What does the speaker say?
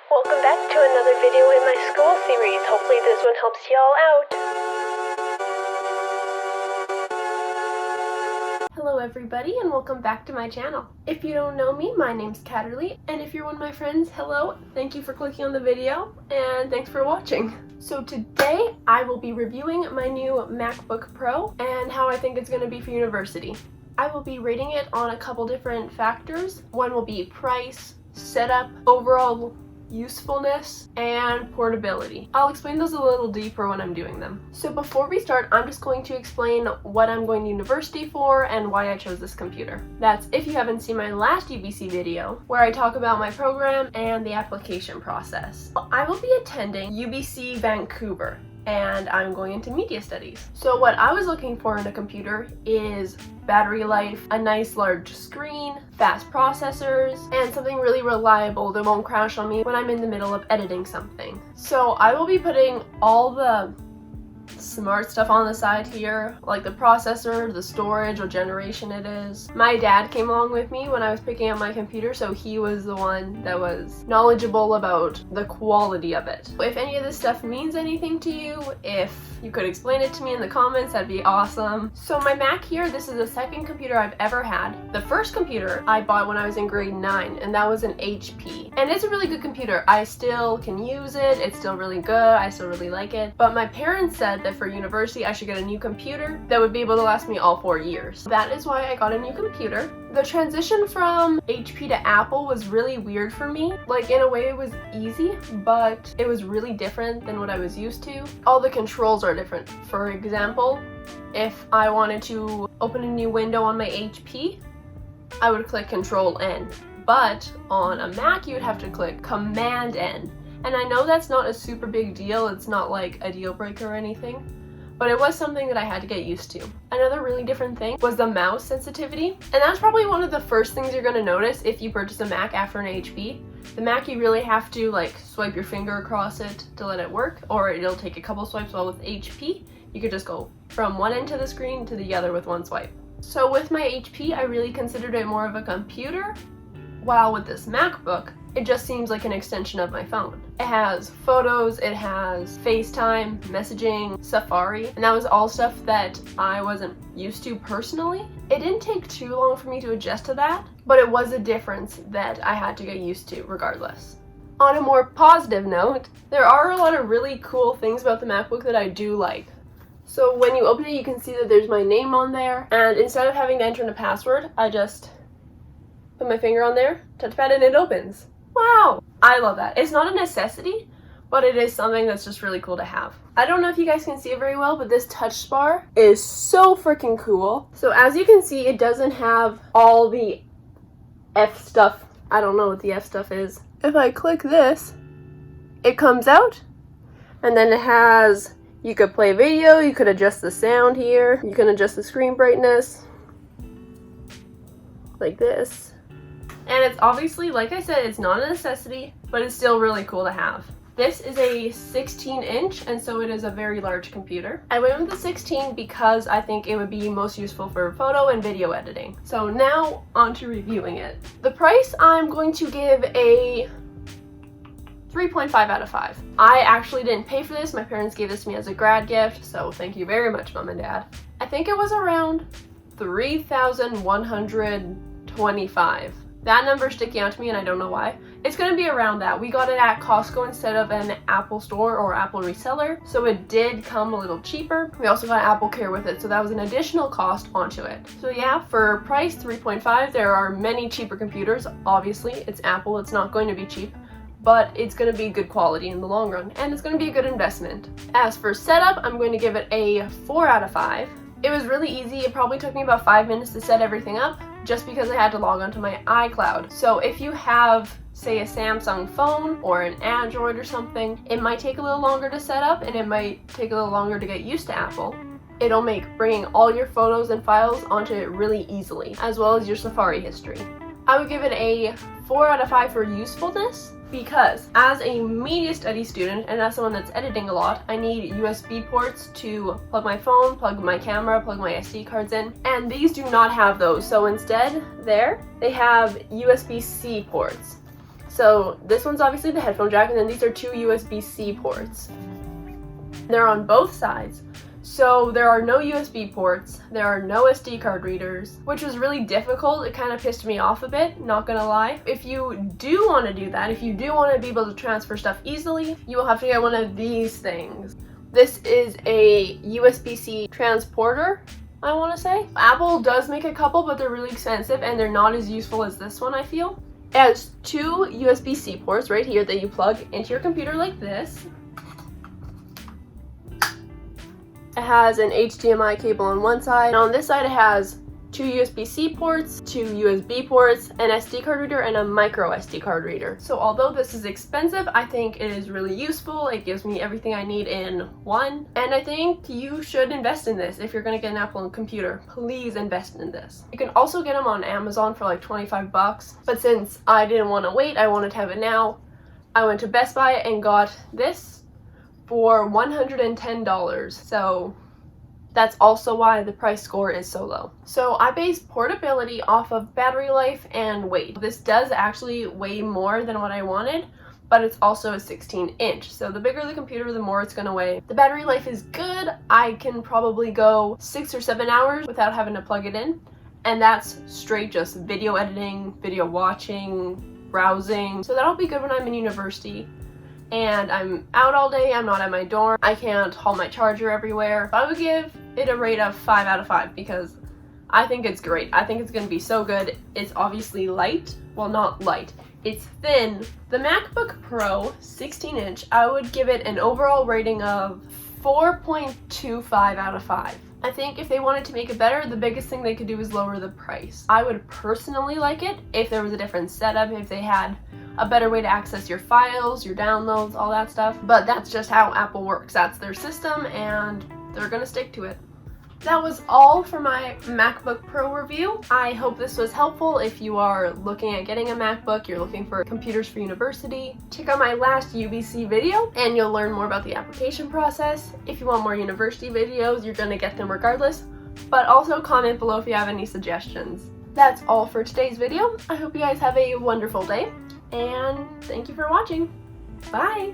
Welcome back to another video in my school series. Hopefully this one helps y'all out. Hello everybody and welcome back to my channel. If you don't know me, my name's Catterly, and if you're one of my friends, hello, thank you for clicking on the video, and thanks for watching. So today I will be reviewing my new MACBOOK Pro and how I think it's going to be for university. I will be rating it on a couple different factors. One will be price, setup, overall usefulness, and portability. I'll explain those a little deeper when I'm doing them. So before we start, I'm just going to explain what I'm going to university for and why I chose this computer. That's if you haven't seen my last UBC video, where I talk about my program and the application process. I will be attending UBC Vancouver, and I'm going into media studies. So what I was looking for in a computer is battery life, a nice large screen, fast processors, and something really reliable that won't crash on me when I'm in the middle of editing something. So I will be putting all the smart stuff on the side here, like the processor, the storage, what generation it is. My dad came along with me when I was picking up my computer, so he was the one that was knowledgeable about the quality of it. If any of this stuff means anything to you, if you could explain it to me in the comments, that'd be awesome. So my Mac here, this is the second computer I've ever had. The first computer I bought when I was in grade 9, and that was an HP. And it's a really good computer. I still can use it, it's still really good, I still really like it. But my parents said that for university I should get a new computer that would be able to last me all 4 years. That is why I got a new computer. The transition from HP to Apple was really weird for me. Like, in a way it was easy, but it was really different than what I was used to. All the controls are different. For example, if I wanted to open a new window on my HP, I would click Control N. But on a Mac, you would have to click Command N. And I know that's not a super big deal, it's not like a deal breaker or anything, but it was something that I had to get used to. Another really different thing was the mouse sensitivity, and that's probably one of the first things you're going to notice if you purchase a Mac after an HP. The Mac, you really have to like swipe your finger across it to let it work, or it'll take a couple swipes, while with HP, you could just go from one end of the screen to the other with one swipe. So with my HP, I really considered it more of a computer, while with this MacBook, it just seems like an extension of my phone. It has photos, it has FaceTime, messaging, Safari, and that was all stuff that I wasn't used to personally. It didn't take too long for me to adjust to that, but it was a difference that I had to get used to regardless. On a more positive note, there are a lot of really cool things about the MacBook that I do like. So when you open it, you can see that there's my name on there, and instead of having to enter in a password, I just put my finger on there, touchpad, and it opens. Wow! I love that. It's not a necessity, but it is something that's just really cool to have. I don't know if you guys can see it very well, but this touch bar is so freaking cool. So as you can see, it doesn't have all the F stuff. I don't know what the F stuff is. If I click this, it comes out, and then it has, you could play video, you could adjust the sound here, you can adjust the screen brightness, like this. And it's obviously, like I said, it's not a necessity, but it's still really cool to have. This is a 16-inch, and so it is a very large computer. I went with the 16 because I think it would be most useful for photo and video editing. So now on to reviewing it. The price, I'm going to give a 3.5 out of 5. I actually didn't pay for this. My parents gave this to me as a grad gift, so thank you very much, Mom and Dad. I think it was around $3,125. That number's sticking out to me and I don't know why. It's gonna be around that. We got it at Costco instead of an Apple store or Apple reseller, so it did come a little cheaper. We also got Apple Care with it, so that was an additional cost onto it. So yeah, for price 3.5, there are many cheaper computers. Obviously, it's Apple, it's not going to be cheap, but it's going to be good quality in the long run, and it's going to be a good investment. As for setup, I'm going to give it a 4 out of 5. It was really easy. It probably took me about 5 minutes to set everything up, just because I had to log onto my iCloud. So if you have, say, a Samsung phone or an Android or something, it might take a little longer to set up, and it might take a little longer to get used to Apple. It'll make bringing all your photos and files onto it really easily, as well as your Safari history. I would give it a 4 out of 5 for usefulness, because as a media studies student and as someone that's editing a lot, I need USB ports to plug my phone, plug my camera, plug my SD cards in, and these do not have those. So instead, they have USB-C ports. So this one's obviously the headphone jack, and then these are two USB-C ports. They're on both sides. So there are no USB ports, there are no SD card readers, which was really difficult. It kind of pissed me off a bit, not gonna lie. If you do want to do that, if you do want to be able to transfer stuff easily, you will have to get one of these things. This is a USB-C transporter, I want to say. Apple does make a couple, but they're really expensive and they're not as useful as this one, I feel. It has two USB-C ports right here that you plug into your computer like this. It has an HDMI cable on one side, and on this side it has two USB-C ports, two USB ports, an SD card reader, and a micro SD card reader. So although this is expensive, I think it is really useful. It gives me everything I need in one, and I think you should invest in this. If you're gonna get an Apple computer, please invest in this. You can also get them on Amazon for like 25 bucks, but since I didn't want to wait, I wanted to have it now, I went to Best Buy and got this for $110, so that's also why the price score is so low. So I base portability off of battery life and weight. This does actually weigh more than what I wanted, but it's also a 16-inch, so the bigger the computer, the more it's gonna weigh. The battery life is good. I can probably go 6 or 7 hours without having to plug it in, and that's straight just video editing, video watching, browsing, so that'll be good when I'm in university and I'm out all day, I'm not at my dorm, I can't haul my charger everywhere. I would give it a rate of 5 out of 5 because I think it's great. I think it's going to be so good. It's obviously light. Well, not light. It's thin. The MacBook Pro 16-inch, I would give it an overall rating of 4.25 out of 5. I think if they wanted to make it better, the biggest thing they could do is lower the price. I would personally like it if there was a different setup, if they had a better way to access your files, your downloads, all that stuff. But that's just how Apple works. That's their system and they're gonna stick to it. That was all for my MacBook Pro review. I hope this was helpful. If you are looking at getting a MacBook, you're looking for computers for university, check out my last UBC video and you'll learn more about the application process. If you want more university videos, you're gonna get them regardless, but also comment below if you have any suggestions. That's all for today's video. I hope you guys have a wonderful day and thank you for watching. Bye!